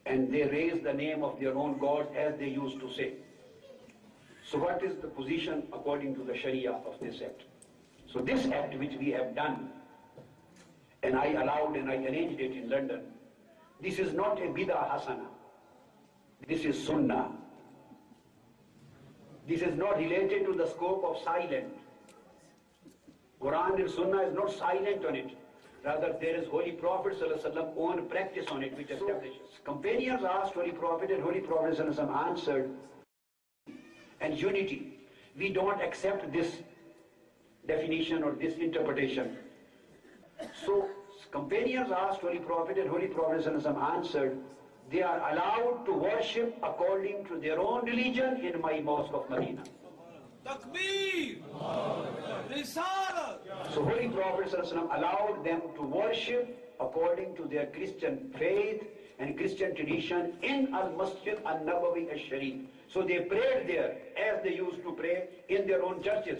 and they raise the name of their own gods as they used to say. So what is the position according to the Sharia of this act? So this act which we have done, and I allowed and I arranged it in London, this is not a bid'ah hasana. This is sunnah. This is not related to the scope of silent. Quran and sunnah is not silent on it. Rather, there is Holy Prophet ﷺ own practice on it which establishes. Companions asked Holy Prophet, and Holy Prophet ﷺ answered, and unity. We don't accept this definition or this interpretation. So companions asked Holy Prophet, and Holy Prophet ﷺ answered, they are allowed to worship according to their own religion in my mosque of Medina. Takbir! Risalat! So Holy Prophet ﷺ allowed them to worship according to their Christian faith and Christian tradition in Al-Masjid Al-Nabawi Al-Sharif. So they prayed there as they used to pray in their own churches.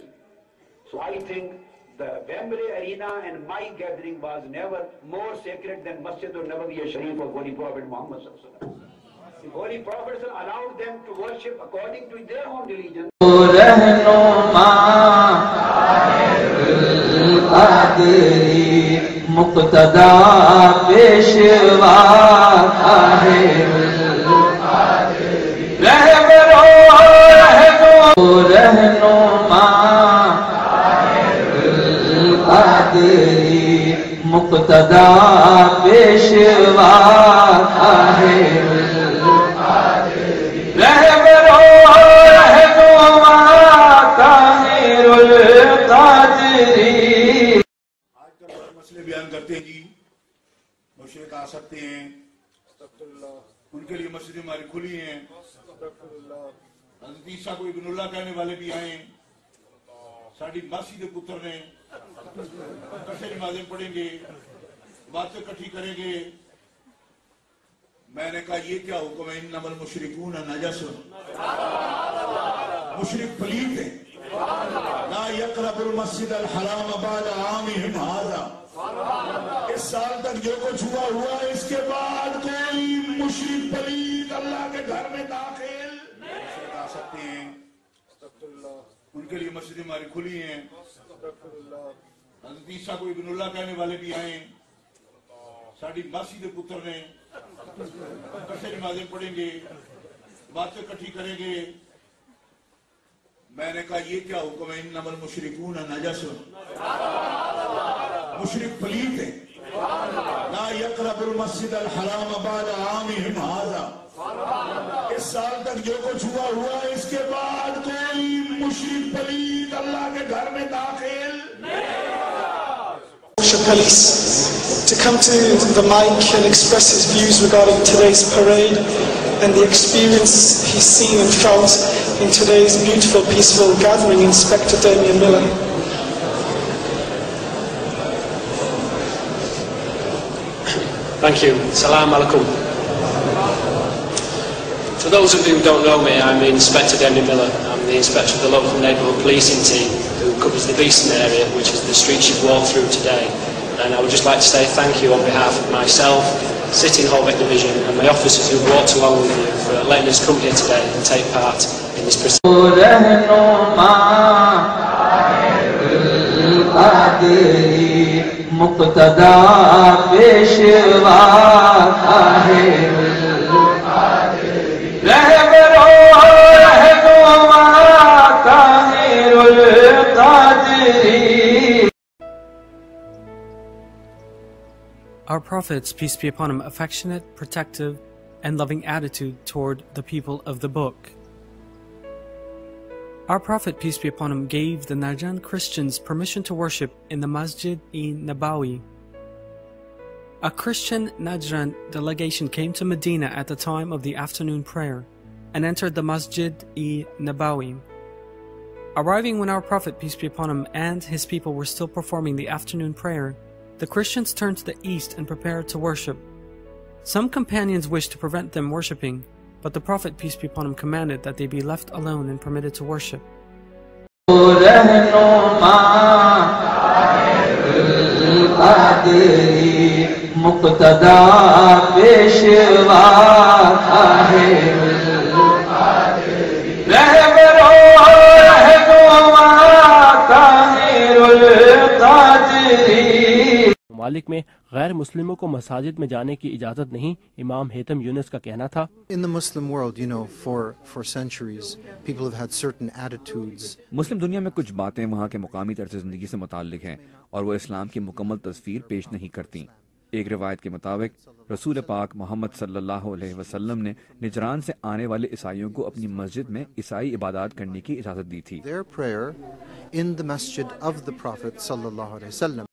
So I think the Wembley Arena and my gathering was never more sacred than Masjid Al-Nabawi Al-Sharif of Holy Prophet Muhammad sallallahu alaihi wasallam. The Holy Prophet allowed them to worship according to their own religion. مقتدا پیشوا طاہر رہبرو رہنما طاہر القادری. آج کل بڑے مسئلے بیان کرتے ہیں جی، مشرک آ سکتے ہیں، ان کے لیے مسجدیں ہماری کھلی ہیں، حضرت عیسیٰ کو ابن اللہ کہنے والے بھی آئیں، ساڑی مسجد پتر نے کٹھے نمازیں پڑھیں گے، باتیں کٹھی کریں گے. میں نے کہا یہ کیا حکم ہے؟ انما المشرکون نجس، مشرک پلید ہیں. لا یقرب المسجد الحرام بعد عامہم ھذا، اس سال تک جو کچھ ہوا اس کے بعد کوئی مشرک پلید اللہ کے گھر میں داخل مشرک آ سکتے ہیں، ان کے لیے مسجدیں ہماری کھلی ہیں. حضرت عیسیٰ کو ابن اللہ کہنے والے بھی آئیں، ساڑی مسجد پتر نے کٹھے نمازیں پڑھیں گے، باتیں کٹھی کریں گے. میں نے کہا یہ کیا حکم ہے؟ انما المشرکون نجس، مشرک پلید ہیں. لا یقرب المسجد الحرام بعد عامہم ھذا، اس سال تک جو کچھ ہوا اس کے بعد کوئی مشرک پلید اللہ کے گھر میں داخل. Police to come to the mic and express his views regarding today's parade and the experience he's seen and felt in today's beautiful, peaceful gathering. Inspector Damien Miller. Thank you. Salam alaikum. For those of you who don't know me, I'm Inspector Damien Miller. I'm the inspector of the local neighbourhood policing team who covers the Beeston area, which is the streets you've walked through today. And I would just like to say thank you on behalf of myself, City and Holbeck Division, and my officers who walked along with you for letting us come here today and take part in this proceeding. Our Prophet's, peace be upon him, affectionate, protective, and loving attitude toward the people of the book. Our Prophet, peace be upon him, gave the Najran Christians permission to worship in the Masjid-e-Nabawi. A Christian Najran delegation came to Medina at the time of the afternoon prayer and entered the Masjid-e-Nabawi. Arriving when our Prophet, peace be upon him, and his people were still performing the afternoon prayer, the Christians turned to the east and prepared to worship. Some companions wished to prevent them worshipping, but the Prophet, peace be upon him, commanded that they be left alone and permitted to worship. ममालिक में गैर मुस्लिमों को मसाजिद में जाने की इजाज़त नहीं, इमाम हेतम यूनुस का कहना था। In the Muslim world, you know, for centuries, people have had certain attitudes. मुस्लिम दुनिया में कुछ बातें वहाँ के मुकामी तर्ज ज़िंदगी से मुताल्लिक हैं और वो इस्लाम की मुकम्मल तस्वीर पेश नहीं करती। एक रिवायत के मुताबिक रसूल पाक मोहम्मद सल्लल्लाहु अलैहि वसल्लम ने निजरान से आने वाले ईसाइयों को अपनी मस्जिद में ईसाई इबादत करने की इजाज़त दी थी। Their prayer in the masjid of the Prophet sallallahu alaihi wasallam.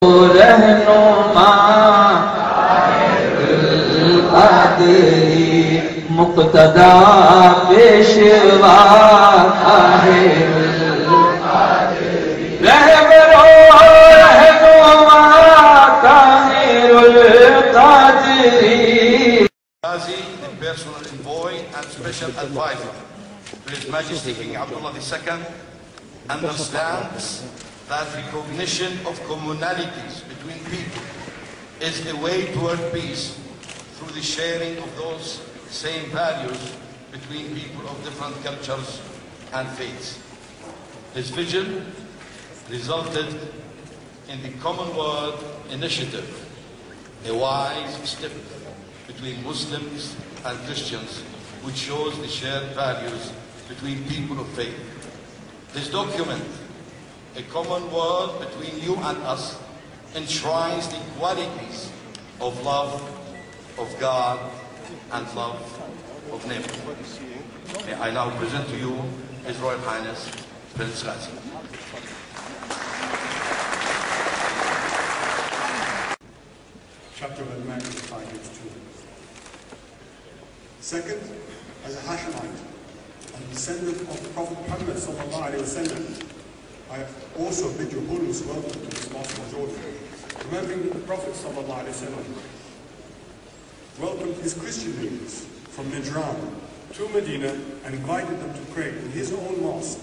The personal envoy and special advisor to His Majesty King Abdullah II understands that recognition of commonalities between people is a way toward peace through the sharing of those same values between people of different cultures and faiths. His vision resulted in the Commonwealth Initiative, a wise step between Muslims and Christians, which shows the shared values between people of faith. This document, a common world between you and us, enshrines the qualities of love of God and love of neighbor. May I now present to you His Royal Highness Prince Ghazi. Chapter of Al-Ma'idah 5:2. Second, as a Hashemite and descendant of Prophet Muhammad sallallahu alaihi wasallam, I also bid your Holiness welcome to this mosque of Jordan, remembering that the Prophet sallallahu alaihi wasallam welcomed his Christian neighbors from Najran to Medina and invited them to pray in his own mosque,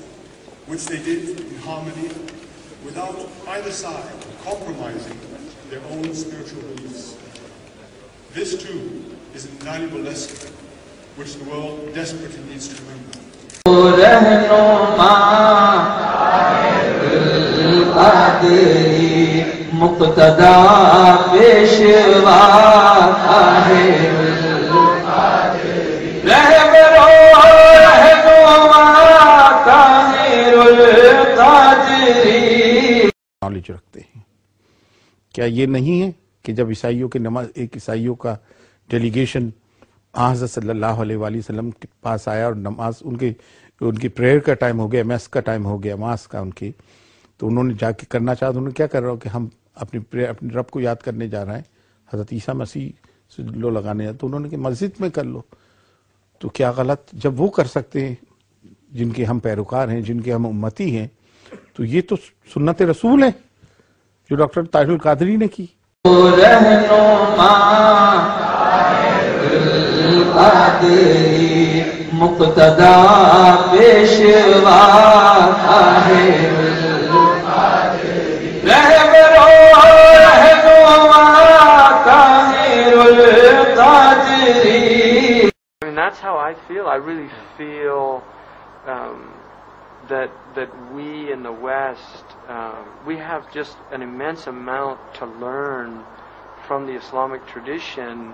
which they did in harmony without either side compromising their own spiritual beliefs. This too is an invaluable lesson which the world desperately needs to remember. Knowledge रखते हैं। क्या ये नहीं है कि जब ईसाइयों के नमाज, एक ईसाइयों का डेलीगेशन हज़रत सल्लल्लाहु अलैहि वसल्लम के पास आया और नमाज उनकी प्रेयर का टाइम हो गया, मैस का टाइम हो गया, मास का उनकी, तो उन्होंने जाके करना चाहा, उन्होंने क्या कर रहा हो कि हम अपनी प्रेयर अपने रब को याद करने जा रहे हैं, हज़रत ईसा मसीह से लो लगाने जा, तो उन्होंने कि मस्जिद में कर लो। तो क्या गलत, जब वो कर सकते हैं जिनके हम पैरोकार हैं, जिनके हम उम्मती हैं, तो ये तो सुन्नत रसूल है जो डॉक्टर ताहिर-उल-क़ादरी ने की। Muqtada Peshwa I mean, that's how I feel. I really feel that we in the West, we have just an immense amount to learn from the Islamic tradition,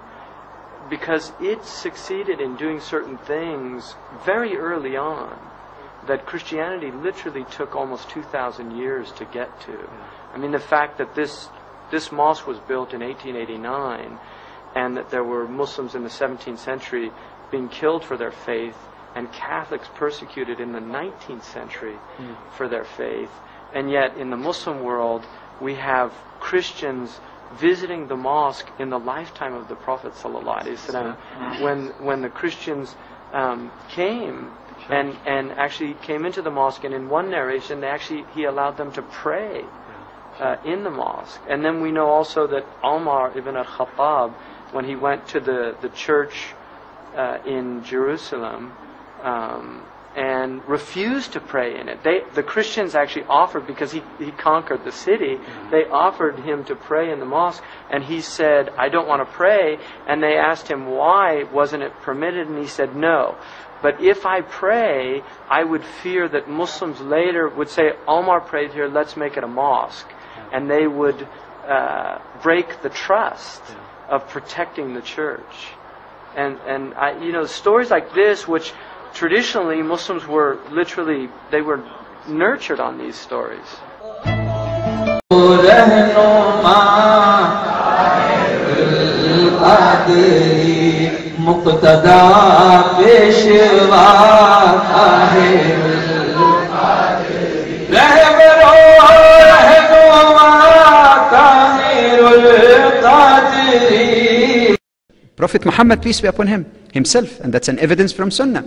because it succeeded in doing certain things very early on that Christianity literally took almost 2,000 years to get to. I mean, the fact that this mosque was built in 1889 and that there were Muslims in the 17th century being killed for their faith and Catholics persecuted in the 19th century for their faith, and yet in the Muslim world we have Christians visiting the mosque in the lifetime of the Prophet ﷺ, when the Christians came and actually came into the mosque, and in one narration he allowed them to pray in the mosque. And then we know also that Umar ibn al-Khattab, when he went to the church in Jerusalem and refused to pray in it. The Christians actually offered, because he conquered the city, they offered him to pray in the mosque, and he said, I don't want to pray. And they asked him, why wasn't it permitted? And he said, no. But if I pray, I would fear that Muslims later would say, Omar prayed here, let's make it a mosque. And they would break the trust of protecting the church. And stories like this, which traditionally Muslims were they were nurtured on these stories. Prophet Muhammad, peace be upon him, himself, and that's an evidence from Sunnah,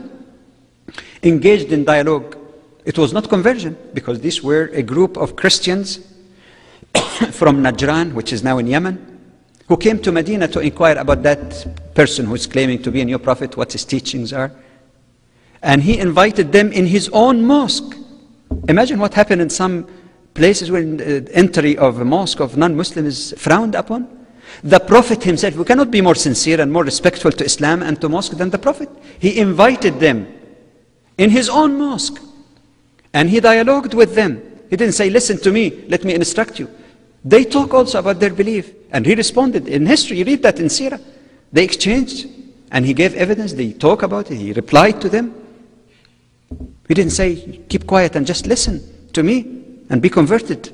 engaged in dialogue. It was not conversion, because these were a group of Christians from Najran, which is now in Yemen, who came to Medina to inquire about that person who is claiming to be a new prophet, what his teachings are. And he invited them in his own mosque. Imagine what happened in some places where entry of a mosque of non-Muslim is frowned upon. The Prophet himself, we cannot be more sincere and more respectful to Islam and to mosque than the Prophet. He invited them in his own mosque, and he dialogued with them. He didn't say, listen to me, let me instruct you. They talk also about their belief, and he responded. In history, you read that in Sirah. They exchanged, and he gave evidence. They talk about it. He replied to them. He didn't say, keep quiet and just listen to me and be converted.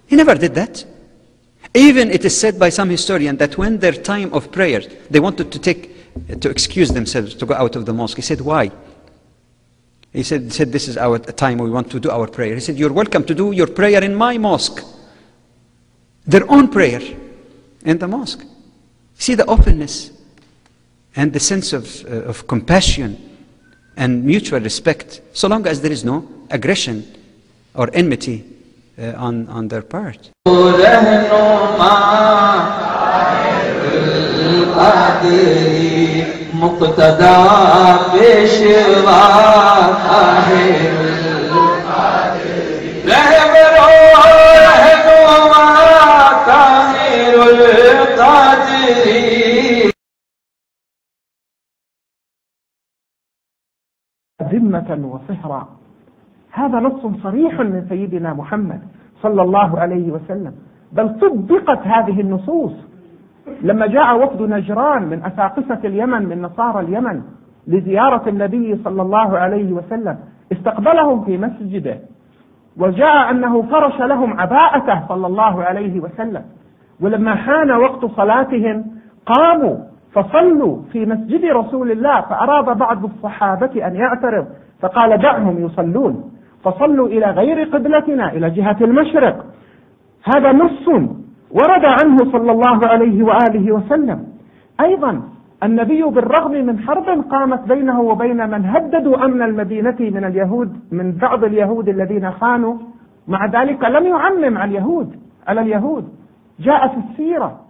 He never did that. Even it is said by some historian that when their time of prayer, they wanted to excuse themselves to go out of the mosque. He said, why? He said, this is our time, we want to do our prayer. He said, you're welcome to do your prayer in my mosque. Their own prayer in the mosque. See the openness and the sense of compassion and mutual respect, so long as there is no aggression or enmity on their part. ذمة وصهرا. هذا نص صريح من سيدنا محمد صلى الله عليه وسلم، بل طبقت هذه النصوص لما جاء وفد نجران من أساقفة اليمن من نصارى اليمن لزيارة النبي صلى الله عليه وسلم، استقبلهم في مسجده، وجاء أنه فرش لهم عباءته صلى الله عليه وسلم، ولما حان وقت صلاتهم قاموا فصلوا في مسجد رسول الله، فأراد بعض الصحابة أن يعترض فقال دعهم يصلون، فصلوا إلى غير قبلتنا إلى جهة المشرق. هذا نص ورد عنه صلى الله عليه وآله وسلم. أيضا النبي بالرغم من حرب قامت بينه وبين من هددوا أمن المدينة من اليهود، من بعض اليهود الذين خانوا، مع ذلك لم يعمم على اليهود. جاء في السيرة